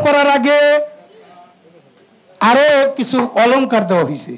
করার আগে আরো কিছু অলংকার দেওয়া হয়েছে।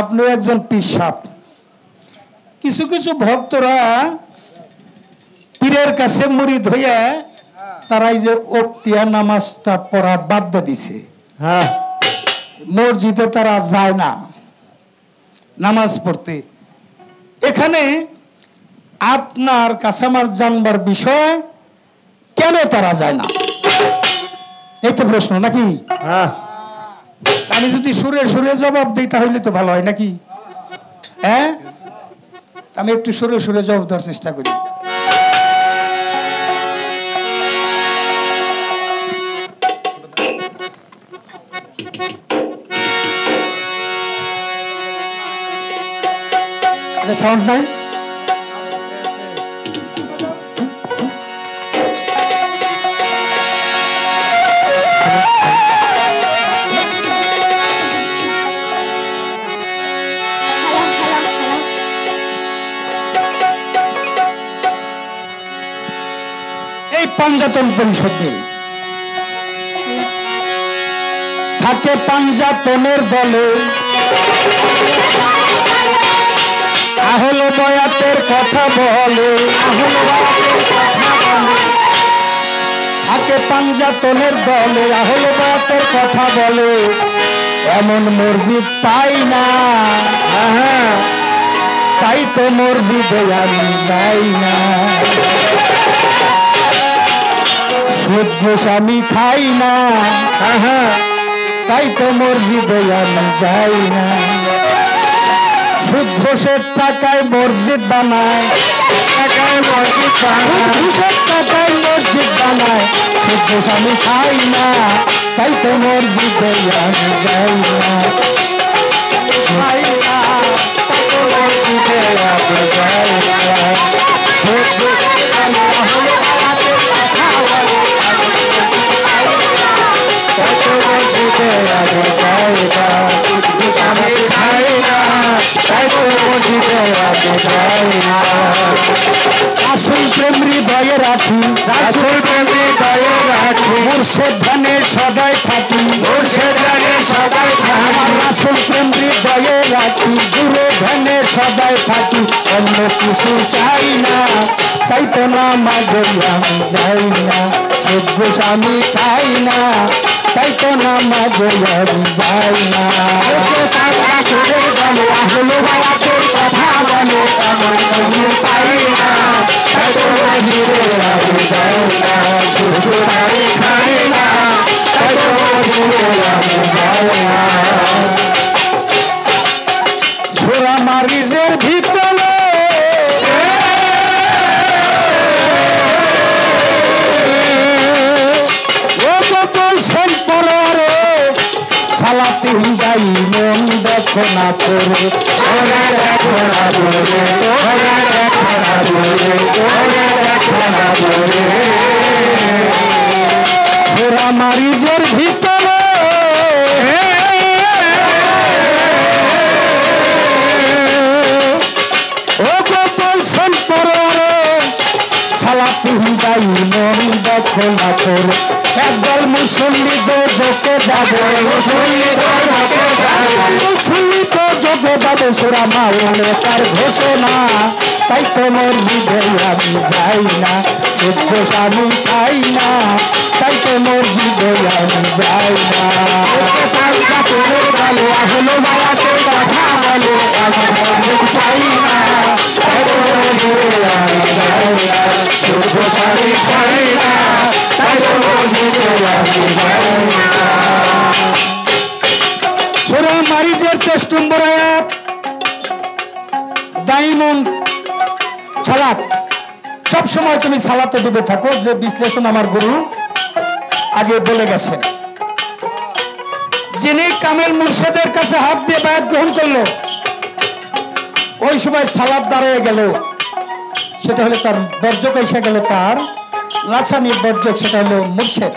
আপনিও একজন পীর সাহেব। কিছু কিছু ভক্তরা পীরের কাছে মুরিদ হইয়া তারাই যে ওক্তিয়া নামাজটা পড়া বাদ দিয়ে দিছে। হ্যাঁ, মসজিদে তারা যায় না নামাজ পড়তে। এখানে আপনার কাছে আমার জানবার বিষয়, কেন তারা যায় না, এই তো প্রশ্ন নাকি? হ্যাঁ, আমি যদি সুরে সুরে জবাব দিই তাহলে তো ভালো হয় নাকি? হ্যাঁ, আমি একটু সুরে সুরে জবাব দেওয়ার চেষ্টা করি। সাউন্ড নাই? এই পাঞ্জাতন পরিষদে থাকে পাঞ্জাতনের দলে আহল বয়াতের কথা বলে, থাকে পাঞ্জাতনের দলে আহল বয়াতের কথা বলে, এমন মসজিদ পাই না, তাই তো মসজিদে আমি যাই না। সুদ ঘুষ আমি খাই না, তাই তো মসজিদে আমি যাই না। সুদ ঘুষের টাকায় মসজিদ বানায়, ঘুষের টাকায় মসজিদ বানায়, সুদ ঘুষ আমি খাই না, তাই তো মসজিদে আমি যাই না। মসজিদে আমি যাই না। আসল প্রেম হৃদয়ে রাখি, আসল প্রেম হৃদয়ে রাখি, মুর্শিদ ধ্যানে সদাই থাকি, মুর্শিদ ধ্যানে সদাই থাকি। আসল প্রেম হৃদয়ে রাখি, গুরু ধ্যানে সদাই থাকি, অন্য কিছু চাই না, তাই তো না মাঝে আমি যাই না। সুদ ঘুষ আমি খাই না, তাই তো না মাঝে আমি যাই না। আহলে বায়াতের কথা বলে, এমন তুমি পাই না, তাই তো মসজিদে আমি যাই না। সুদ ঘুষ আমি খাই না, তাই তো মসজিদে আমি যাই না। সূরা মারিজের ভিতরে সালাতিন যাই মন দেখো না করে, দেখো না করে, দেখো না করে, দেখো না করে। সূরা মারিজের ভিতরে ও বলছেন পরে সালাতিন যাই মন দেখো না করে। একদল মুসল্লি দোজখে যাবে, মুসল্লি দোজখে যাবে, মুসল্লি দোজখে যাবে, সূরা মাউনে তার ঘোষণা, তাই তো মসজিদে আমি যাই না। সুদ ঘুষ আমি খাই না, তাই তো মসজিদে আমি যাই না। আহলে বায়াতের কথা বলে, আমি মসজিদ পাই না, তাই তো মসজিদে আমি যাই না। সুদ ঘুষ আমি খাই না, তাই তো মসজিদে আমি যাই না। সূরা মারিজের 23 নম্বর আয়াত, দাইমুন সালাত, সব সময় তুমি সালাতে ডুবে থাকো, যে বিশ্লেষণ আমার গুরু আগে বলে গেছেন। যিনি কামেল মুর্শিদের কাছে হাত দিয়ে বায়াত গ্রহণ করলো, ওই সময় সালাত দাঁড়িয়ে গেল, সেটা হলো তার বর্জক এসে গেল, তার লাসানি বর্জক, সেটা হলো মুর্শিদ।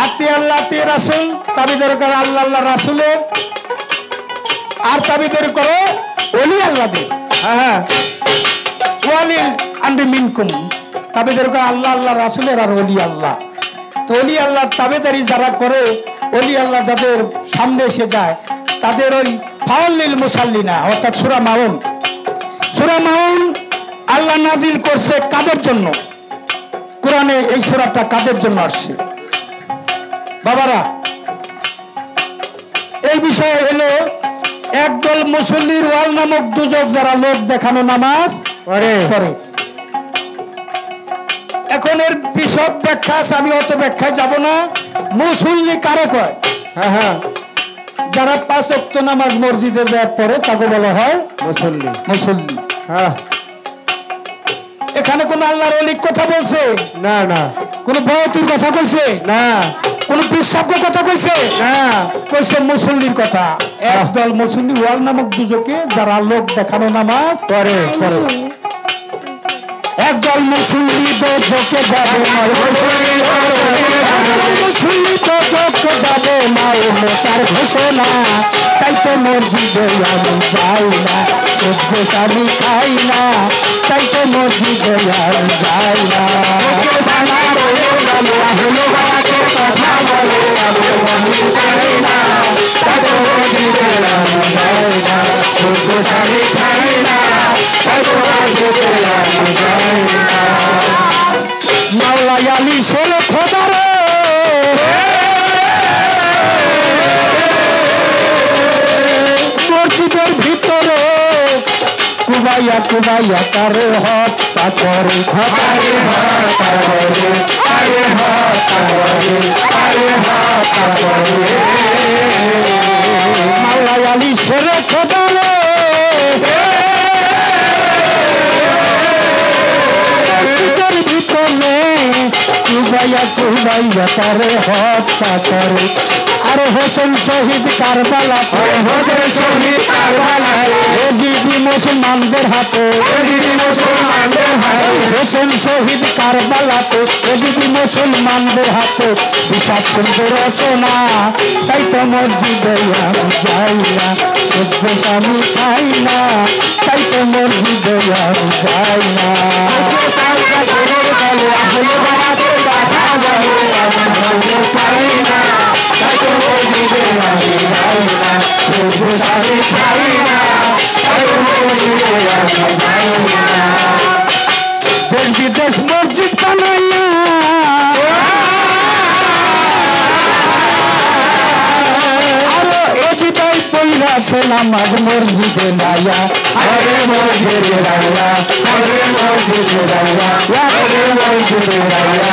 আতি আল্লাহ আতি রাসূল, তাবিদের করো আল্লাহ আল্লাহ রাসূলের, আর তাবিদের করো ওলি আল্লাহদের। হ্যাঁ, ওয়ালি আন্ডি মিনকুম, তাবিদের করো আল্লাহ আল্লাহ রাসূলের আর ওলি আল্লাহ। তো অলি আল্লাহর তাবেদারি যারা করে, অলি আল্লাহ যাদের সামনে এসে যায়, তাদের ওই ফাওয়াল্লিল মুসাল্লিনা অর্থাৎ সূরা মাউন, সূরা মাউন আল্লাহ নাজিল করছে কাদের জন্য? কোরআনে এই সূরাটা কাদের জন্য আসছে বাবারা? এই বিষয়ে হলো একদল মুসল্লির ওয়াল নামক দুজক যারা লোক দেখানো নামাজ পড়ে। এখন এর বিশদ ব্যাখ্যা আছে, আমি অত ব্যাখ্যায় যাব না। মুসল্লি কারে কয়? যারা 5 ওয়াক্ত নামাজ মসজিদে যায় পড়ে তাকে বলা হয় মুসল্লি। মুসল্লি এখানে কোন আল্লাহর ওলির কথা বলছে না, না কোন বয়তির কথা কইছে না, কোন বিশ্বাব্য কথা কইছে না, কইছে মুসল্লির কথা। একদল মুসল্লি ওয়াল নামক দুজকে যারা লোক দেখানো নামাজ পড়ে। একদল মুসল্লি দোজকে যাবে, মুসল্লি দোজকে যাবে তার ঘোষণা। তাই তো মসজিদে আমি যাই না, সভ্য স্বামী খাই না, তাই তো মসজিদে আমি যাই না। মাওলা আলী ষোলো খোদারে মসজিদের ভিতরে কুবাইয়া কুবাইয়া তারে হত্যা করে, মাওলা আলী ষোলো খোদারে কুবাইয়া কুবাইয়া তারে হত্যা করে। আর হোসেন শহীদ কারবালা, হোসেন শহীদ কারবালা এজিদি মুসলমানদের হাতে, হোসেন শহীদ কারবালাতে এজিদি মুসলমানদের হাতে বিষাদ সুন্দর রচনা। তাই তো মসজিদে আমি যাই না, সভ্য স্বামী খাই না, তাই তো মসজিদে আমি যাই না। দেশ বিদেশ মসজিদ বানাইয়া আরো এজিদাই পইরা সে নামাজ মসজিদে লাইয়া, আরে মসজিদে লাইয়া, আরে মসজিদে লাইয়া, আরে মসজিদে লাইয়া,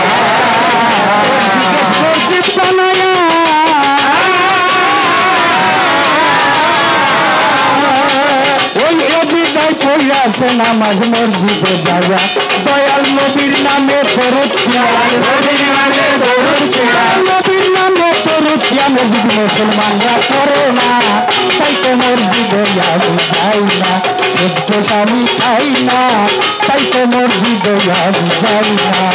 মসজিদ বানাইয়া ওই এজিদাই পইরা সে নামাজ মসজিদে যাইয়া। দয়াল নবীর নামে দরুদ কিয়াল, নবীর নামে দরুদ কিয়াল, নবীর নামে দরুদ কিয়াল যদি মুসলমানরা করে না, তাই তো মসজিদে আমি যাই না, সভ্য স্বামী খাই না, তাই তো মসজিদে আমি যাই না।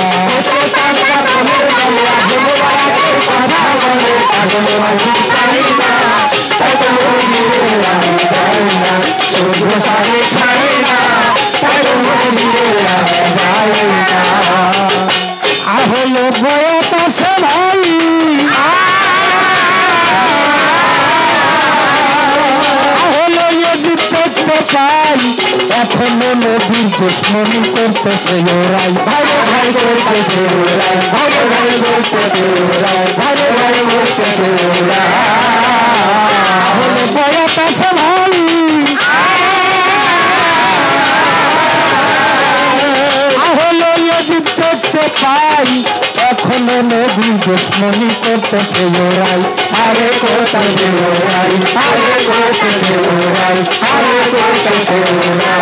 আহলে বয়স আছে ভাই, আহলে ইয়াজিদ দেখতে পাই, এখনো নবীর দুশ্মনী করতেছে ওরাই, ভালো ভাই করতেছে ওরাই, ভালো ভাই করতেছে ওরাই, ভালো ভাই করতেছে ওরাই। আহলে বয়স আছে ভাই, আহলে ইয়াজিদ দেখতে পাই, এখনো নবীর দুশ্মনী করতেছে ওরাই, আরে করতেছে ওরাই, আরে করতেছে ওরাই, আরে করতেছে ওরাই।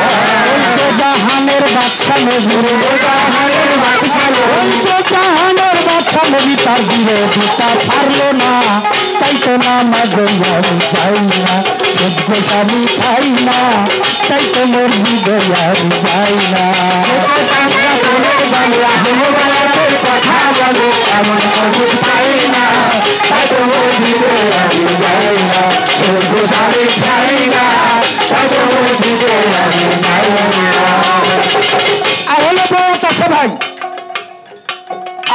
জাহানের বাদশা নবী, জাহানের বাদশা নবী, জাহানের বাদশা নবী তার বিরোধিতা ছাড়লো না, তাই তো নামাজ আমি যাই না, সভ্য স্বামী খাই না, তাই তো মসজিদে আমি যাই না। কথা বলে এমন মসজিদ পাই না, তাই তো মসজিদে আমি যাই না, সভ্য স্বামী খাই না, তাই তো মসজিদে আমি যাই না। আহলে বয়স আছে ভাই,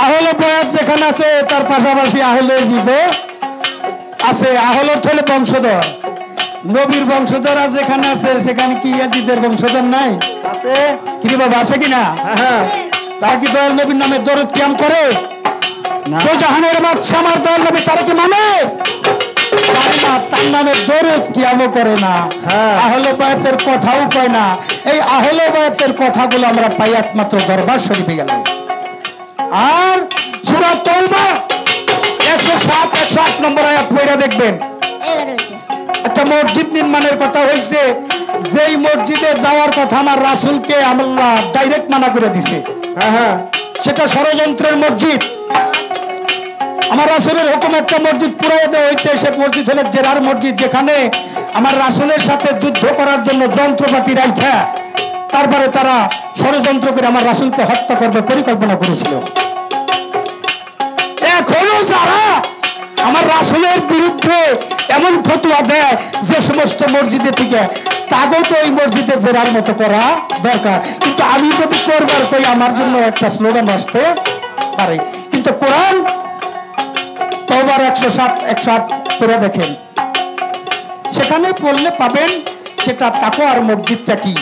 আহলে বয়াত যেখানে আছে তার পাশাপাশি আহলে জীব আছে। আহল হলে বংশধর, নবীর বংশধর যেখানে আছে সেখানে কি ইয়াজিদের বংশধর নাই? আছে কি বাবা, আছে কিনা? হ্যাঁ। তারা কি দয়াল নবীর নামে দরুদ কিয়াম করে? তো জাহানের বাদশা আমার দয়াল নবী তারা কি মানে? তার নামে দরুদ কিয়ামও করে না, আহলে বায়াতের কথাও কয় না। এই আহলে বায়াতের কথাগুলো আমরা পাই একমাত্র দরবার শরীফে গেলাম। আর সূরা তাওবা 107 108 নম্বর আয়াত পড়ে দেখবেন, একটা মসজিদ নির্মাণের কথা হয়েছে, যেই মসজিদে যাওয়ার কথা আমার রাসূলকে আল্লাহ ডাইরেক্ট মানা করে দিছে। সেটা ষড়যন্ত্রের মসজিদ। আমার রাসূলের হুকুম একটা মসজিদ পুরাই দেওয়া হয়েছে, সে মসজিদ হলো জেরার মসজিদ, যেখানে আমার রাসূলের সাথে যুদ্ধ করার জন্য যন্ত্রপাতি রাখা, তারপরে তারা ষড়যন্ত্র করে আমার রাসূলকে হত্যা করবে পরিকল্পনা করেছিল। এখনো যারা আমার রাসূলের বিরুদ্ধে এমন ফতোয়া দেয় যে সমস্ত মসজিদে থেকে, তাকেও তো এই মসজিদে জেরার মতো করা দরকার। কিন্তু আমি যদি করবার কই আমার জন্য একটা স্লোগান আসতে পারে। কিন্তু কোরআন তাওবার 107 108 পড়ে দেখেন, সেখানে পড়লে পাবেন সেটা তাকওয়ার মসজিদটা কি।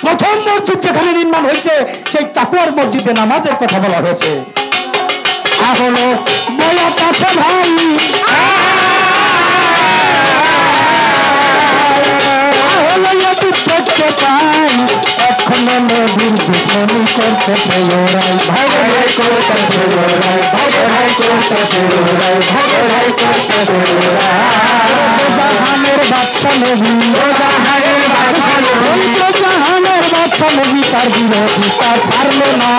প্রথম মসজিদ যেখানে নির্মাণ হয়েছে সেই তাকওয়ার মসজিদে নামাজের কথা বলা হয়েছে। আহলো বয়াত আছে ভাই, আহলো ইয়াজিদ দেখতে পাই, এখনো নবীর দুশমনি করতেছে ওরাই, ভাই করতেছে ওরাই, ভাই করতেছে ওরাই, ভাই করতেছে ওরাই। জাহানের বাদশা নবী, জাহানের বাদশা নবী, জাহানের বাদশা নবী তার বিরোধিতা ছাড়লো না,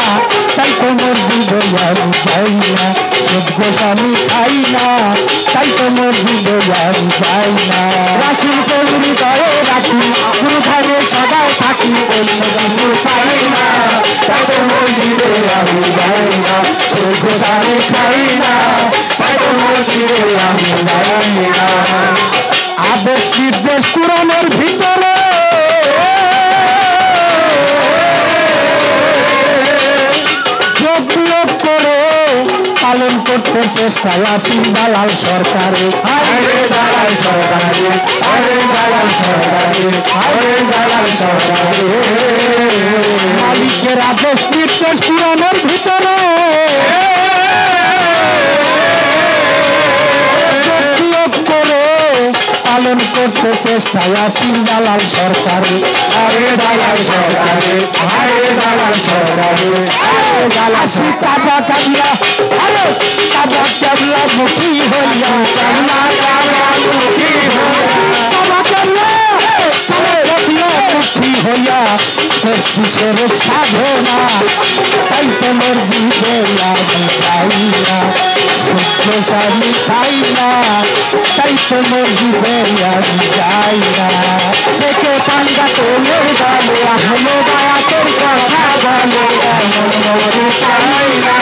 তাই তো মসজিদে আমি যাই না, সুদ গোস্বামী খাই না, তাই তো মসজিদে আমি যাই না। রাসূলকে হৃদয়ে রাখি, গুরুধারে সদাই থাকি, অন্য কিছু চাই না, তাই তো মসজিদে আমি যাই না, সুদ গোস্বামী খাই না, তাই তো মসজিদে আমি যাই না। আদেশ নির্দেশ কোরআনের ভিতরে যোগ করে পালন করতে চেষ্টায় আছি দালাল সরকারে, দালাল সরকারে, দালাল সরকারে, দালাল সরকারে। মালিকের আদেশ নির্দেশ কোরআনের ভিতরে পালন করতে চেষ্টায় আছি দালাল সরকারে, আরে দালাল সরকারে, আরে দালাল সরকারে, আরে দালাসি কাবা কাবলা, আরে কাবা কাবলা মুখী হইয়া, কাবলা কাবলা মুখী হইয়া, কাবা কাবলা কাবা কাবলা মুখী হইয়া পশ্চিমের সাধনা, তাই তো মসজিদে আমি যাই না, গোস্বামী খাই না, তাই তো মসজিদে আমি যাই না। দেখে পাঙ্গা তোলে বলে আহলে বায়াতের কথা বলে, মনে পাই না,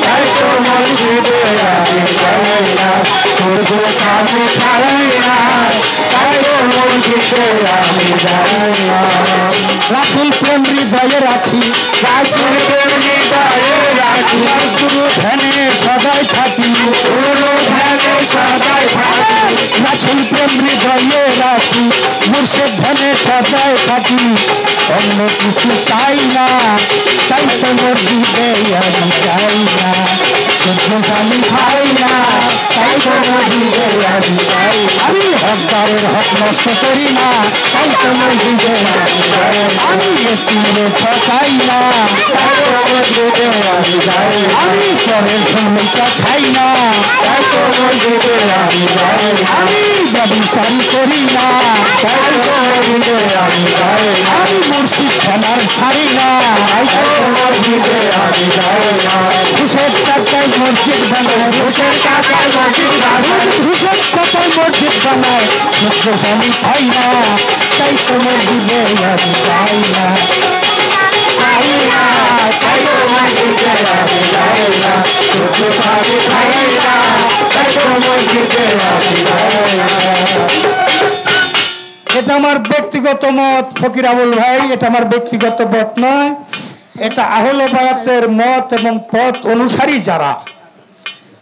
তাই তো মসজিদে আমি যাই না, গোস্বামী খাই না, তাই তো মসজিদে আমি যাই না। রাসূল প্রেম হৃদয়ে রাখি, রাসূল প্রেম হৃদয়ে রাখি, গুরু ধ্যানে সদাই থাকি, গুরু ধ্যানে সদাই থাকি, রাসূল প্রেম হৃদয়ে রাখি, মুর্শিদ ধ্যানে সদাই থাকি, অন্য কিছু চাই না, তাই তো মসজিদে আমি যাই না, গোস্বামী খাই না, তাই তো মসজিদে আমি যাই। আমি হকদারের হক নষ্ট করি না, তাই তো মসজিদে আমি যাই। আমি এতিমে ঠকাই না, তাই তো মসজিদে আমি যাই। আমি পরের ভূমিকা খাই না, তাই তো মসজিদে আমি যাই। আমি ব্যবসায়ী করি না, তাই তো মসজিদে আমি যাই। আমি মুর্শিদ খানার ছাড়ি না, তাই তো মসজিদে আমি যাই। ঘুষের টাকায় মসজিদ বানায়, ঘুষের টাকায় মসজিদ বানায়, ঘুষের টাকায় মসজিদ বানায়, গোস্বামী খাই না, তাই তো মসজিদে আমি যাই না, খাই না, তাই তো মসজিদে আমি যাই না, গোস্বামী খাই না, তাই তো মসজিদে আমি যাই না। এটা আমার ব্যক্তিগত মত ফকির আবুল ভাই, এটা আমার ব্যক্তিগত মত নয়। এটা আহলে বায়াতের মত এবং পথ অনুসারী যারা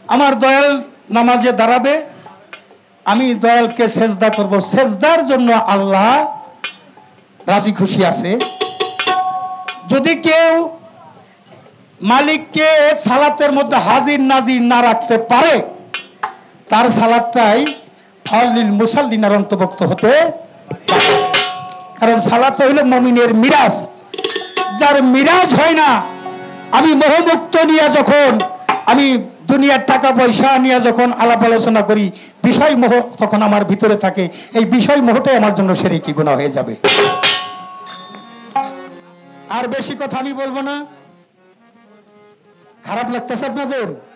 আমার দয়াল নামাজে দাঁড়াবে, আমি দয়ালকে সেজদা করব। সেজদার জন্য আল্লাহ রাজি খুশি আছে। যদি কেউ মালিককে সালাতের মধ্যে হাজির নাজির না রাখতে পারে, তার সালাতটাই ফালিল মুসাল্লিনার অন্তর্ভুক্ত হতে পারে। কারণ সালাত হইল মুমিনের মিরাজ। যার মিরাজ হয় না, আমি মোহমুক্ত নিয়ে যখন আমি দুনিয়ার টাকা পয়সা নিয়ে যখন আলাপ আলোচনা করি, বিষয় মোহ তখন আমার ভিতরে থাকে। এই বিষয় মোহটাই আমার জন্য শিরকি গুনাহ হয়ে যাবে। আর বেশি কথা আমি বলবো না। খারাপ লাগতেছে আপনাদের?